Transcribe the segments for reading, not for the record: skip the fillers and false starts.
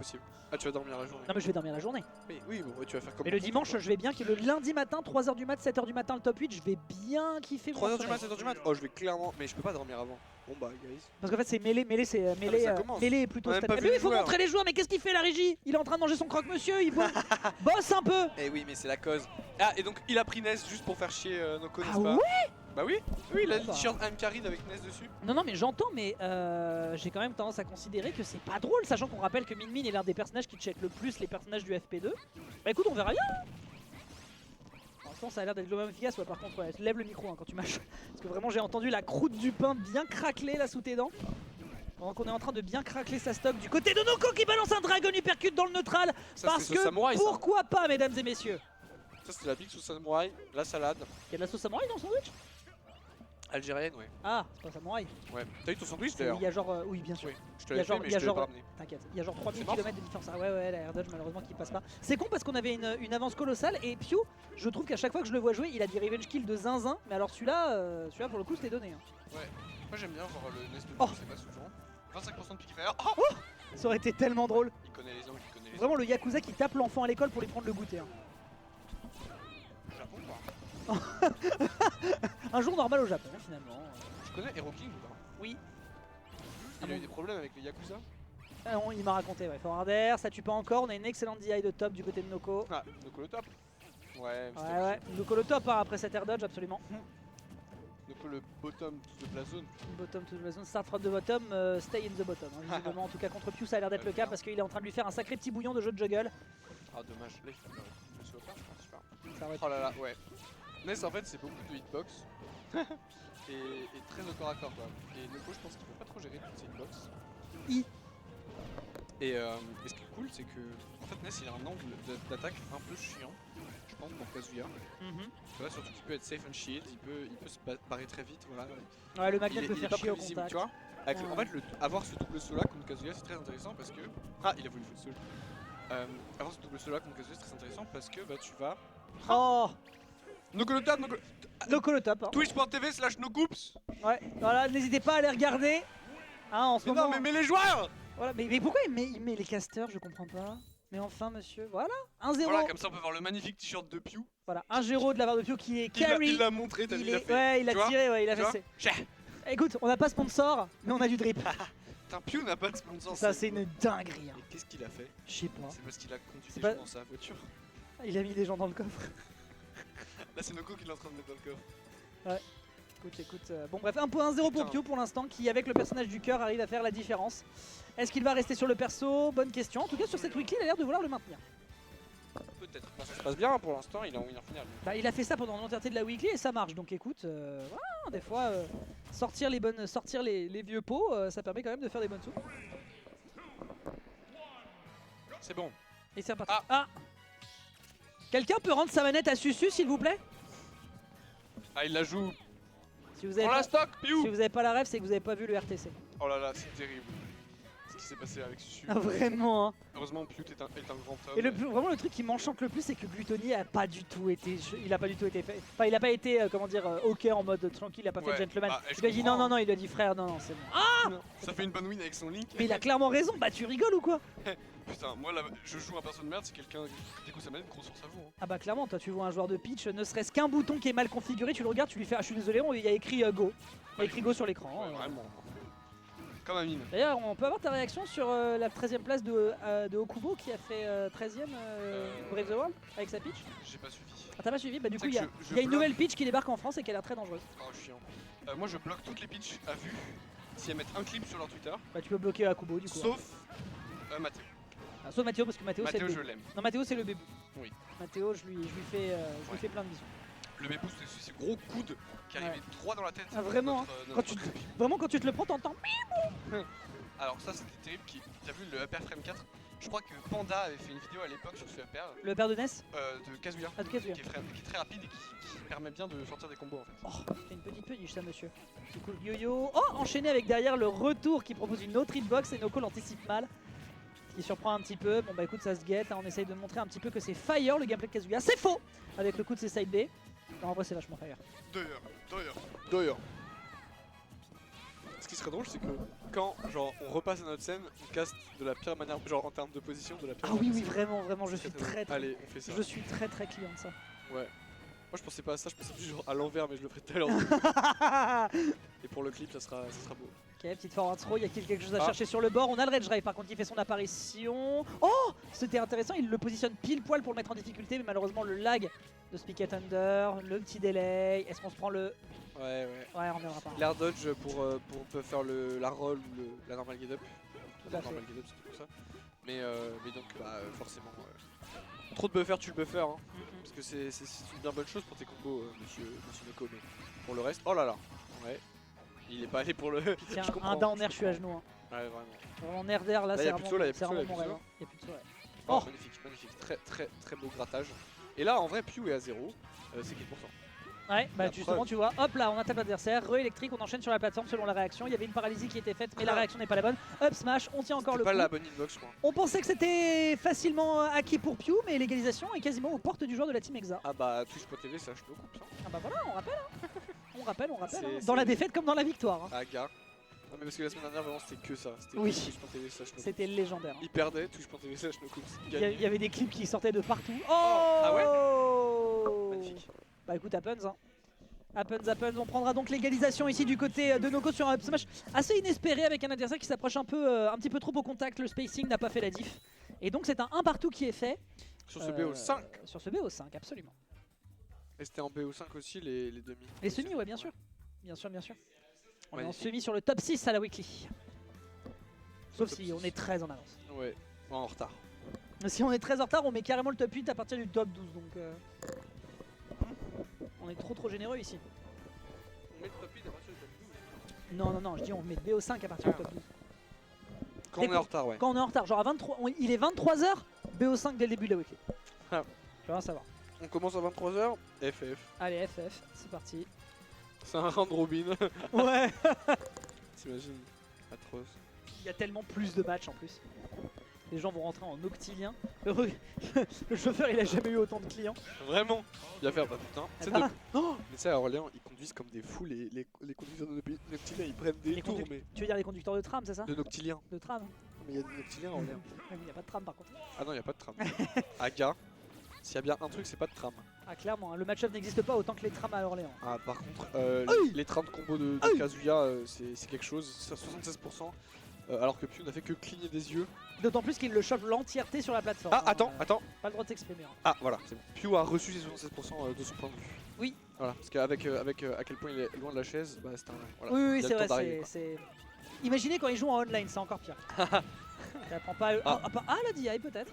possible. Ah, tu vas dormir la journée. Non mais je vais dormir la journée. Oui, bon, tu vas faire comme. Mais le dimanche, je vais bien. Le lundi matin, 3h du mat, 7h du matin, le top 8, je vais bien kiffer. 3h du mat, 7h du mat. Oh, je vais clairement. Mais je peux pas dormir avant. Bon bah, guys. Parce qu'en fait, c'est mêlé, c'est mêlé. Mêlé est plutôt même pas stable. vu Mais les il faut joueurs. montrer les joueurs. Mais qu'est-ce qu'il fait la régie? Il est en train de manger son croque-monsieur. Il bosse un peu. Eh oui, mais c'est la cause. Ah, et donc il a pris Ness juste pour faire chier Noko, n'est-ce Ah pas? ouais? Bah oui, oui, il a Bon, le bah. t-shirt I'm carried avec Ness dessus. Non, mais j'entends, mais j'ai quand même tendance à considérer que c'est pas drôle, sachant qu'on rappelle que Min Min est l'un des personnages qui check le plus les personnages du FP2. Bah écoute, on verra bien. Pour l'instant, ça a l'air d'être globalement efficace. Ouais, par contre, ouais, lève le micro quand tu mâches. Parce que vraiment, j'ai entendu la croûte du pain bien craqueler là sous tes dents. Pendant qu'on est en train de bien craqueler sa stock du côté de Noko qui balance un Dragon Uppercut dans le neutral. Ça, Parce c'est sauce que samouraï, ça. pourquoi pas, mesdames et messieurs. Ça, c'était la big sauce samouraï, la salade. Il y a de la sauce samouraï dans le sandwich? Algérienne, ouais. Ah, c'est pas samouraï. Ouais. T'as eu ton sandwich d'ailleurs? Il y a genre. Oui, bien sûr. Oui, je te Il y a l'ai fait, genre- mais il y a je te l'ai genre- pas ramené. T'inquiète, il y a genre 3000 C'est mort, km de différence. Ah ouais, la air dodge malheureusement qui passe pas. C'est con parce qu'on avait une avance colossale et Pew, je trouve qu'à chaque fois que je le vois jouer, il a des revenge kills de zinzin. Mais alors celui-là pour le coup c'était donné. Hein. Ouais. Moi j'aime bien voir le Ness de Oh. c'est pas souvent. 25% de pique fire. Oh, Ça aurait été tellement drôle. il connaît les angles, il connaît les Vraiment le Yakuza qui tape l'enfant à l'école pour lui prendre le goûter. Hein. angles. Japon quoi. Un jour normal au Japon finalement. Tu connais Hero King ou pas? Oui. Il Ah a eu bon des problèmes avec les Yakuza? Ah non, il m'a raconté, ouais. Forwarder, ça tue pas encore. On a une excellente DI de top du côté de Noko. Ah, Noko le top. Ouais, Ouais, Noko le top après cette air dodge, absolument. Noko le bottom to the blast zone. Bottom to the zone, start from the bottom, stay in the bottom. Hein, visiblement, en tout cas contre Pew, ça a l'air d'être le cas parce qu'il est en train de lui faire un sacré petit bouillon de jeu de juggle. Ah, dommage. Là, il fait le slow pas, je pense. Super. Ça aurait Oh là là, ouais. Ness en fait, c'est beaucoup de hitbox. et très au corps à corps quoi. Et Noko, je pense qu'il peut pas trop gérer toutes ces hitbox. Et ce qui est cool, c'est que en fait Ness il a un angle d'attaque un peu chiant, je pense, pour Kazuya. Tu vois, surtout qu'il peut être safe and shield, il peut se barrer très vite, voilà. Ouais, le magnet Il peut est faire pas chier au prévisible, contact. tu vois. Avec Ouais. en fait, avoir ce double solo contre Kazuya, c'est très intéressant parce que... Ah, il a voulu full solo. Avoir ce double solo contre Kazuya, c'est très intéressant parce que bah, tu vas... Oh, Noko le top, Noko le top. Hein. Twitch.tv/nocoops. Ouais, voilà, n'hésitez pas à les regarder. Hein, en ce Mais moment. non, mais les joueurs. Voilà, mais pourquoi il met les casters, je comprends pas. Mais enfin, monsieur, voilà, 1-0. Voilà, comme ça on peut voir le magnifique t-shirt de Pew. Voilà, 1-0 de la part de Pew qui est carry. Il l'a montré, t'as vu, il a fait. Ouais, il a Tu vois tiré, ouais, il a Tu vois fait. Chah. Écoute, on n'a pas de sponsor, mais on a du drip. Putain, Pew n'a pas de sponsor. Ça, c'est une dinguerie. Hein. Et qu'est-ce qu'il a fait? Je sais pas. C'est parce qu'il a conduit C'est des pas- gens dans sa voiture. Il a mis des gens dans le coffre. Là, c'est Noko qui est en train de mettre dans le coffre. Écoute. Bon, bref, 1.0 pour Putain. Pew pour l'instant, qui, avec le personnage du cœur, arrive à faire la différence. Est-ce qu'il va rester sur le perso? Bonne question. En tout cas, sur cette weekly, il a l'air de vouloir le maintenir. Peut-être. Bah, ça se passe bien pour l'instant, il est en winner final. Bah, il a fait ça pendant l'entièreté de la weekly et ça marche. Donc écoute, voilà, des fois, sortir les vieux pots, ça permet quand même de faire des bonnes sous. C'est bon. Et c'est reparti. Ah, quelqu'un peut rendre sa manette à Susu, s'il vous plaît? Ah, il la joue. Si vous avez Prends la pas, stock, Pew. si vous avez pas la rêve, c'est que vous avez pas vu le RTC. Oh là là, c'est terrible. Ce qui s'est passé avec Susu. Ah, vraiment, hein. Heureusement, Pew est un grand homme. Et vraiment le truc qui m'enchante le plus, c'est que Gluttony a pas du tout été, il a pas du tout été fait. Enfin, il a pas été, comment dire, ok en mode tranquille, il a pas fait Ouais, gentleman. bah, je il lui a dit comprends, non, il lui a dit frère, non, c'est bon. Ah, Ça fait une bonne win avec son link. mais il a clairement raison. Bah tu rigoles ou quoi? Putain, moi là, je joue un perso de merde, c'est quelqu'un qui découvre sa manette, gros sur sa voix. Hein. Ah bah clairement, toi tu vois un joueur de pitch, ne serait-ce qu'un bouton qui est mal configuré, tu le regardes, tu lui fais ah je suis désolé, il y a écrit go. Il y a écrit go sur l'écran. Ouais, vraiment. Comme un mine. D'ailleurs, on peut avoir ta réaction sur la 13ème place de Okubo qui a fait 13ème Brave the World avec sa pitch? J'ai pas suivi. Ah t'as pas suivi? Bah du C'est coup il y a, que je il y a une bloque. nouvelle pitch qui débarque en France et qui a l'air très dangereuse. Oh, chiant. Moi je bloque toutes les pitches à vue si elles mettent un clip sur leur Twitter, Bah tu peux bloquer Akubo du coup. sauf Mathéo. Ah, sauf Mathéo parce que Mathéo c'est le Mathéo, je bébé. l'aime. Non Mathéo c'est le bébé. Oui. Mathéo je lui fais, Ouais. plein de bisous. Le bébou, c'est ces gros coudes qui Ouais. arrivaient droit dans la tête. Ah, vraiment, de Quand tu notre- Vraiment quand tu te le prends t'entends. Alors ça c'était terrible, t'as vu le upper frame 4? Je crois que Panda avait fait une vidéo à l'époque sur ce upper Le père de Ness? de Kazuya, Ah de Kazuya. qui est très rapide et qui permet bien de sortir des combos en fait. Oh, c'est une petite puniche ça monsieur. Du coup le yo-yo. Oh, enchaîné avec derrière le retour qui propose une autre hitbox et Noko l'anticipe mal. Ce qui surprend un petit peu. Bon bah écoute ça se guette, hein. On essaye de montrer un petit peu que c'est fire le gameplay de Kazuya. C'est faux avec le coup de ses side B. Non en vrai c'est vachement fire. D'ailleurs. Ce qui serait drôle, c'est que quand genre on repasse à notre scène, on caste de la pire manière, genre en termes de position, de la pire Ah manière oui, oui, possible. vraiment, je suis très, très, Allez, on fait ça. je suis très, très client de ça. Ouais. Moi je pensais pas à ça, je pensais plus genre à l'envers, mais je le ferai tout à l'heure. Et pour le clip, ça sera beau. Ok, petite forward throw, il y a quelque chose à Ah. chercher sur le bord. On a le Rage Drive par contre qui fait son apparition. Oh, c'était intéressant, il le positionne pile poil pour le mettre en difficulté, mais malheureusement le lag de Spiket Thunder, le petit délai. Est-ce qu'on se prend le... Ouais. Ouais, on reviendra pas. L'air dodge pour faire la roll ou la normal get up. Tout à La fait. normal get up, c'est tout ça. Mais donc, forcément, trop de buffer, tu le buffer. Hein, parce que c'est une bien bonne chose pour tes combos, monsieur Neko. Mais pour le reste, oh là là. Ouais. Il est pas allé pour le. Tiens, Je comprends, un down je air, je suis à comprends. genoux. Hein. Ouais, vraiment. Vraiment nerf d'air là, Là, y c'est a plus de saut, là, y a plus de saut, vraiment y a mon plus de rêve. saut. Il y a plus de saut, ouais. Oh, Oh. magnifique. Très beau grattage. Et là, en vrai, Pew est à 0. C'est 4%. Ouais, bah La justement, preuve. tu vois, hop là, on attaque l'adversaire, re-électrique, on enchaîne sur la plateforme selon la réaction. Il y avait une paralysie qui était faite, mais la réaction n'est pas la bonne. Up smash, on tient encore le Pas coup. la bonne inbox, je crois. On pensait que c'était facilement acquis pour Pew, mais l'égalisation est quasiment aux portes du joueur de la team Exa. Ah bah, Twitch.tv, ça, je me coupe ça. Ah bah voilà, on rappelle. Hein. On rappelle. C'est- Hein. Dans la c'est- défaite comme dans la victoire. Hein. Ah, gars. Non, mais parce que la semaine dernière, vraiment, c'était que ça. C'était Oui. que Twitch.tv, ça, je me coupe. C'était légendaire. Hein. Il perdait, Twitch.tv, ça, je me coupe. Il y avait des clips qui sortaient de partout. Oh, ah ouais. Magnifique. Bah écoute, Happens. Hein. Happens, on prendra donc l'égalisation ici du côté de Noko sur un up smash assez inespéré avec un adversaire qui s'approche un petit peu trop au contact, le spacing n'a pas fait la diff. Et donc c'est un 1 partout qui est fait. Sur ce BO5. Sur ce BO5, absolument. Et c'était en BO5 aussi, les demi. Les semis, ouais, bien sûr. Bien sûr. On est en Magnifique. semi sur le top 6 à la weekly. Sauf Top si 6. on est très en avance. Ouais, en retard. Si on est très en retard, on met carrément le top 8 à partir du top 12. Donc on est trop généreux ici. On met le top 8 à partir du top 12. Non, je dis on met le BO5 à partir du top 12. Quand on est en retard, ouais. Quand on est en retard, genre à 23, il est 23h, BO5 dès le début de la weekly. Ah. Tu vas rien savoir. On commence à 23h, FF. Allez, FF, c'est parti. C'est un round robin. Ouais. T'imagines? Atroce. Il y a tellement plus de matchs en plus. Les gens vont rentrer en octilien. Le chauffeur, il a jamais eu autant de clients. Vraiment. Il va faire, bah putain. C'est Ah. oh mais ça, à Orléans, ils conduisent comme des fous. Les conducteurs de Noctilien, ils prennent des Les tours, conduc- mais. Tu veux dire les conducteurs de tram, c'est ça? De Noctilien. De tram. Mais il y a des Noctiliens à Orléans. Il n'y a pas de tram par contre. Ah non, il n'y a pas de tram. Aga, s'il y a bien un truc, c'est pas de tram. Ah clairement, hein, le match-up n'existe pas autant que les trams à Orléans. Ah, par contre, Aïe les trams de combo de Kazuya, c'est quelque chose. C'est à 76%. Alors que Pew n'a fait que cligner des yeux. D'autant plus qu'il le chope l'entièreté sur la plateforme. Ah, hein, attends. Pas le droit de s'exprimer. Hein. Ah, voilà, c'est bon. Pew a reçu ses 76% de son point de vue. Oui. Voilà, parce qu'avec à quel point il est loin de la chaise, bah c'est un. Voilà. Oui, Il a c'est le temps vrai. d'arriver, quoi. Imaginez quand ils jouent en online, c'est encore pire. T'apprends pas. La DI peut-être.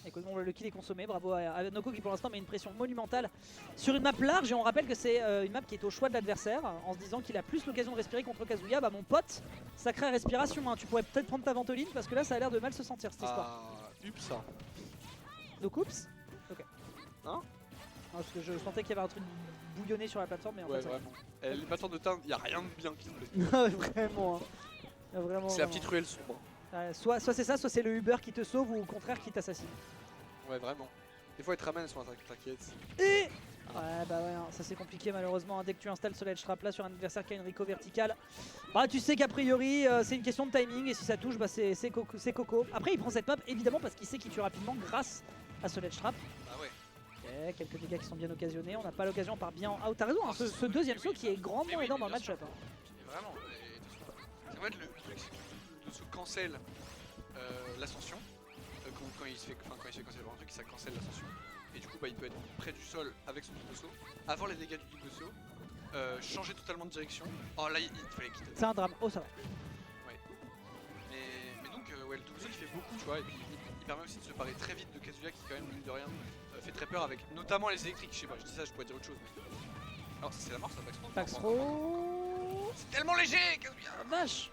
Écoute, bon, le kill est consommé, bravo à Noko qui pour l'instant met une pression monumentale sur une map large et on rappelle que c'est une map qui est au choix de l'adversaire en se disant qu'il a plus l'occasion de respirer contre Kazuya. Bah mon pote, sacrée respiration, hein. Tu pourrais peut-être prendre ta ventoline parce que là ça a l'air de mal se sentir cette histoire. Ah, ups ça. Donc oups. Ok. Hein? Non, parce que je sentais qu'il y avait un truc bouillonné sur la plateforme mais en Ouais, fait vraiment. Les plateformes de teinte, il n'y a rien de bien qui se fait. non, vraiment. Hein. Vraiment. C'est la petite ruelle sombre. Soit c'est ça, soit c'est le Uber qui te sauve ou au contraire qui t'assassine. Ouais, vraiment. Des fois, ils te ramènent sur un t'inquiète. Et ouais bah ouais, hein, ça c'est compliqué malheureusement, hein. Dès que tu installes ce ledge trap là sur un adversaire qui a une Rico verticale, bah tu sais qu'a priori c'est une question de timing et si ça touche bah c'est Coco. Après il prend cette map évidemment parce qu'il sait qu'il tue rapidement grâce à ce ledge trap. Ah ouais. Ok, quelques dégâts qui sont bien occasionnés, on n'a pas l'occasion par bien... Ah t'as raison, hein, ce deuxième saut qui est grandement aidant dans le match-up. Hein. Vraiment, c'est vrai le truc c'est que de se cancel l'ascension, quand il se fait cancel un truc, ça cancel l'ascension. Et du coup bah, il peut être près du sol avec son double saut, avoir les dégâts du double saut, changer totalement de direction. Oh là il fallait quitter. C'est un drame, oh ça va. Ouais. Mais donc ouais, le double saut il fait beaucoup tu vois, et puis il permet aussi de se parer très vite de Kazuya qui quand même mine de rien fait très peur avec notamment les électriques. Je sais pas, je dis ça, je pourrais dire autre chose mais... Alors c'est la mort ça, Backthrow. C'est tellement léger Kazuya. Ah, vache.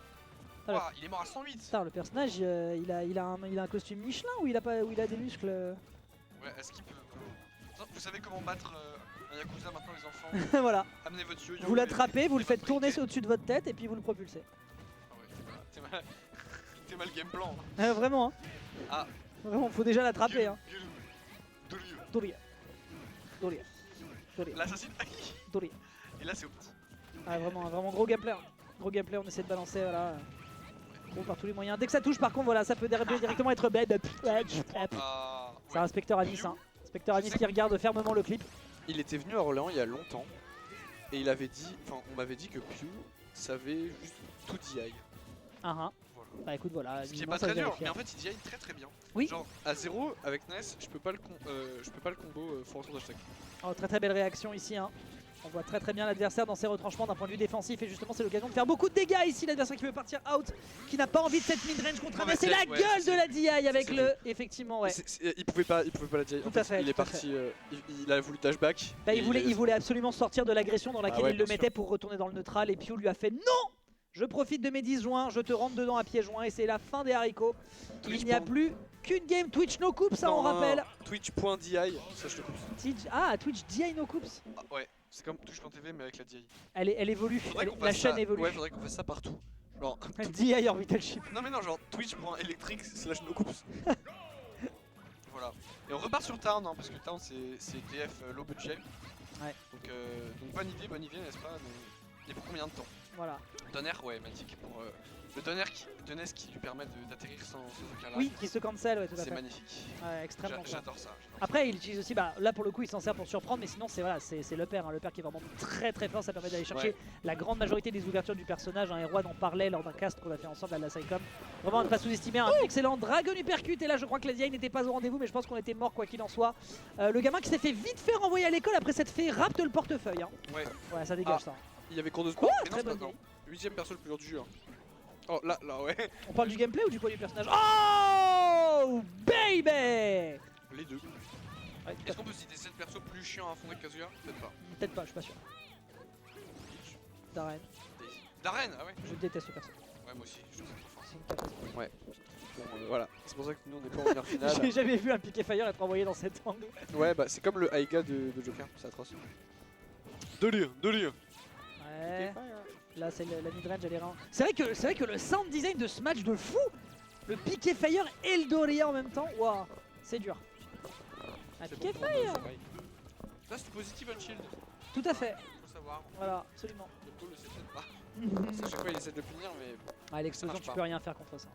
Wow, il est mort à 108. Putain, le personnage il a un costume Michelin ou il a des muscles. Ouais, est-ce qu'il peut... Vous savez comment battre un Yakuza maintenant les enfants? Voilà. Amenez votre yo-yo. Vous l'attrapez, vous le faites briquet. tourner au-dessus de votre tête et puis vous le propulsez. Ah ouais, t'es mal game plan. Vraiment hein. Ah. Vraiment, faut déjà l'attraper hein. Doria. Doria. L'assassin. Doria. Et là c'est au petit. Ah vraiment gros gameplay. Hein. Gros gameplay, on essaie de balancer, voilà. Bon, par tous les moyens. Dès que ça touche, par contre, voilà, ça peut directement être bête. Ah, C'est un Spectre Anis, hein. Spectre Anis qui regarde fermement le clip. Il était venu à Orléans il y a longtemps et il avait dit, enfin on m'avait dit que Pew savait juste tout DI. Voilà. Bah écoute, voilà. Ce qui est visiblement, pas ça très se dur, vérifie, mais hein. en fait il DI très très bien. Oui. Genre à 0 avec Ness, je peux pas le combo fort retour d'hashtag. Oh, très très belle réaction ici, hein. On voit très très bien l'adversaire dans ses retranchements d'un point de vue défensif et justement c'est l'occasion de faire beaucoup de dégâts ici. L'adversaire qui veut partir out, qui n'a pas envie de cette mid-range contre Non, mais mais c'est c'est- la ouais, gueule c'est- de la DI avec c'est- le... Effectivement, ouais. Il pouvait pas la DI. Tout En fait, à fait, il est tout à parti, il a voulu dashback. Bah, et il voulait absolument sortir de l'agression dans laquelle ouais, il le bien mettait pour retourner dans le neutral et Pew lui a fait non. Je profite de mes 10 joints, je te rentre dedans à pieds joints et c'est la fin des haricots. Il n'y a plus qu'une game Twitch no coups, ça on rappelle. Twitch.di, ça je te coupe. Ah, Twitch DI no coups. Ah, ouais, c'est comme Twitch.tv mais avec la DI. Elle évolue, Faudrait qu'on la fasse chaîne ça. évolue. Ouais, faudrait qu'on fasse ça partout. Genre, DI Orbital Ship. non mais non, genre twitch.electric/nocoups. Voilà. Et on repart sur Tarn, hein, parce que Tarn c'est TF low budget. Ouais. Donc bonne idée, n'est-ce pas? Et pour combien de temps? Voilà. Donner, ouais, magnifique. Pour le Donner qui lui permet d'atterrir sans aucun lag. Oui, qui se cancel, ouais, tout à C'est fait. magnifique. Ouais, extrêmement cool. J'adore ça. Après, il utilise aussi, bah, là pour le coup, il s'en sert pour surprendre, mais sinon, c'est voilà, c'est le père. Hein, le père qui est vraiment très très fort, ça permet d'aller chercher Ouais. la grande majorité des ouvertures du personnage. Un Erwan en parlait lors d'un cast qu'on a fait ensemble à la Saicom. Vraiment, à ne pas sous-estimer un excellent Dragon Uppercut. Et là, je crois que la DI n'était pas au rendez-vous, mais je pense qu'on était mort quoi qu'il en soit. Le gamin qui s'est fait vite fait renvoyer à l'école après s'être fait rapte le portefeuille. Hein. Ouais. Ouais, ça dégage Ah. ça. Il y avait cours de sport. Mais non, très c'est pas bonne non. 8ème perso le plus dur du jeu. Hein. Oh là, ouais. On parle du gameplay ou du poids du personnage? Oh baby. Les deux. Ouais, Est-ce qu'on peut citer 7 persos plus chiants à fonder que Kazuya? Peut-être pas. peut-être pas, je suis pas sûr. Darren, Daisy. Darren, ah ouais. je déteste ce perso. Ouais, moi aussi, je trouve ça trop fort. C'est une catastrophe. Bon, voilà, c'est pour ça que nous on n'est pas en quart finale. J'ai jamais vu un piqué fire être envoyé dans cet angle. Ouais, bah c'est comme le Aiga de Joker, c'est atroce. Délire. Ouais. Là c'est la midrange, elle est vraiment... C'est vrai que le sound design de ce match de fou, le piqué fire et le Doria en même temps, waouh, c'est dur. Un C'est piqué bon, fire, c'est pareil. Là, c'est positive Unshield. tout à fait. Faut savoir. Voilà, absolument. Le goal le sait peut-être pas. Parce que chaque fois, il essaie de le punir, mais. Ah, l'explosion, marche tu pas. peux rien faire contre ça.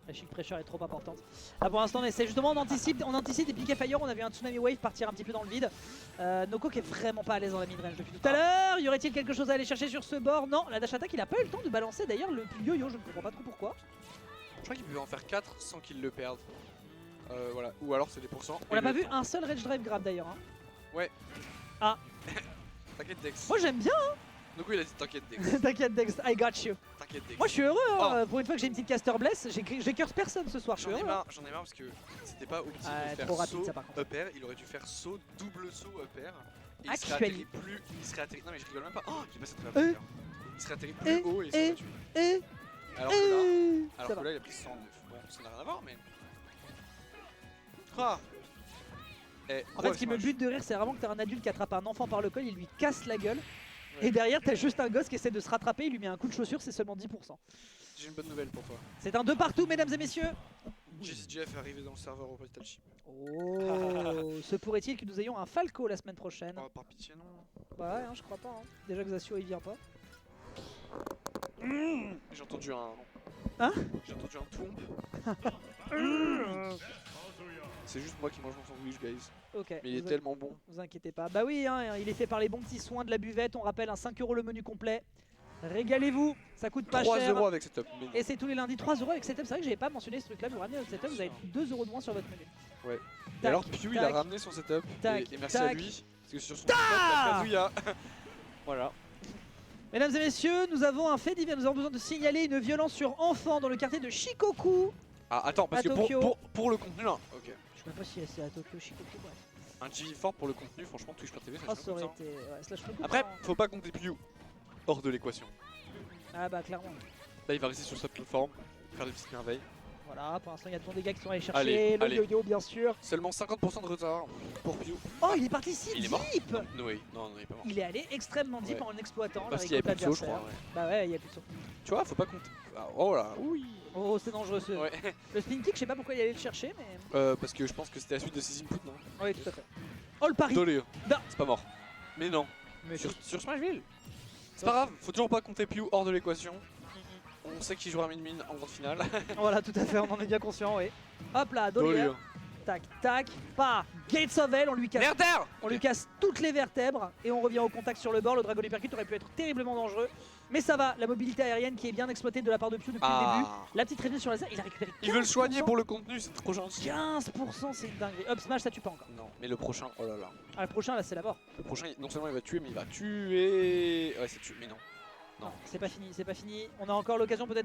La shield pressure est trop importante. Là pour l'instant on essaie justement, on anticipe des piquets fire, on a vu un tsunami wave partir un petit peu dans le vide. Noko qui est vraiment pas à l'aise dans la midrange depuis tout à l'heure. Y aurait-il quelque chose à aller chercher sur ce bord? Non, la dash attack il a pas eu le temps de balancer d'ailleurs le yo-yo, je ne comprends pas trop pourquoi. Je crois qu'il pouvait en faire 4 sans qu'il le perde. Voilà, ou alors c'est des pourcents. On n'a pas vu un seul rage drive grab d'ailleurs. Hein. T'inquiète, Dex. Moi j'aime bien, Donc, il a dit t'inquiète, Dex. t'inquiète Dex, I got you. T'inquiète, Dex. Moi je suis heureux, hein. Pour une fois que j'ai une petite caster bless, j'ai curse personne ce soir, je suis J'en ai heureux. marre parce que c'était pas optique Ouais, de faire trop rapide, saut ça, par contre. up air, il aurait dû faire saut, double saut up air. Et il serait Actuel. atterri plus. Il serait atterri. Non mais je rigole même pas. Oh, j'ai passé très rapide. Il serait atterri plus haut et ça aurait tué. Et Alors que là, ça alors va. que là, il a pris 109. Bon, ça n'a rien à voir, mais. Ah. Eh, En fait, ce qui me bute de rire, c'est vraiment que t'as un adulte qui attrape un enfant par le col, il lui casse la gueule. Et derrière, t'as juste un gosse qui essaie de se rattraper, il lui met un coup de chaussure, c'est seulement 10%. J'ai une bonne nouvelle pour toi. C'est un 2 partout, mesdames et messieurs. JCGF est arrivé dans le serveur au Portal Ship. Oh, se pourrait-il que nous ayons un Falco la semaine prochaine? Oh, par pitié, non. Bah ouais, hein, je crois pas. Hein. Déjà que Zasio il vient pas. J'ai entendu un. Hein? J'ai entendu un toum. C'est juste moi qui mange mon sandwich, guys. Ok. Mais il est vous- tellement bon. Vous inquiétez pas. Bah oui, hein, il est fait par les bons petits soins de la buvette. On rappelle un 5 € le menu complet. Régalez-vous, ça coûte pas 3 cher. € avec cette top. Mais non. Et c'est tous les lundis 3 € avec setup. C'est vrai que j'avais pas mentionné ce truc là. Vous ramenez votre setup, vous avez 2 € de moins sur votre menu. Ouais. Tac, Et alors Pew il a tac. ramené son setup Tac, et merci tac. à lui parce que sur son setup il y a Kazuya. Voilà. Mesdames et messieurs, nous avons un fait divers. Nous avons besoin de signaler une violence sur enfant dans le quartier de Shikoku. Ah attends parce À que Tokyo. pour le contenu là. Ok. Je sais même pas si c'est à Tokyo, Shikoku, bref. Un GV fort pour le contenu, franchement Twitch.tv ça Oh, change ça aurait comme ça. été. Ouais, slash Shikoku, Après hein. faut pas compter Pew hors de l'équation. Ah bah clairement. Là il va rester sur sa plateforme, faire des petites merveilles. Voilà, pour l'instant il y a de bons dégâts qui sont allés chercher. Allez, le allez. yo-yo bien sûr. Seulement 50% de retard pour Pew. Oh, il est parti si Il est mort. deep. No way. Non, il est pas mort. Il est allé extrêmement deep Ouais. en exploitant Parce la qu'il y avait récolte plus de saut je adversaire. crois. Ouais. Bah ouais, il y a plus de saut. Tu vois, faut pas compter. Ah, oh là, oui. Oh, c'est dangereux ce. Ouais. Le spin kick, je sais pas pourquoi il allait le chercher, mais. Parce que je pense que c'était la suite de ses inputs, non? Oui, tout à fait. Oh, le pari. Désolé, Da. c'est pas mort. Mais non. Mais Sur Smashville. C'est pas grave, faut toujours pas compter Pew hors de l'équation. On sait qu'il jouera mid en grande finale. Voilà, tout à fait, on en est bien conscient, oui. Hop là, Dolier. Tac, tac, pas. Gates of Hell, on lui casse. Merder. On lui casse toutes les vertèbres et on revient au contact sur le bord. Le Dragon Hypercute aurait pu être terriblement dangereux. Mais ça va, la mobilité aérienne qui est bien exploitée de la part de Pew depuis le début. La petite réduction sur la scène, il a récupéré 15%. Il veut le soigner pour le contenu, c'est trop gentil. 15%, c'est une dinguerie. Up smash, ça tue pas encore. Non, mais le prochain, oh là là. Ah, le prochain, là, c'est la mort. Le prochain, non seulement il va tuer, mais il va tuer. Ouais, c'est tué, mais non. Non, c'est pas fini, c'est pas fini. On a encore l'occasion peut-être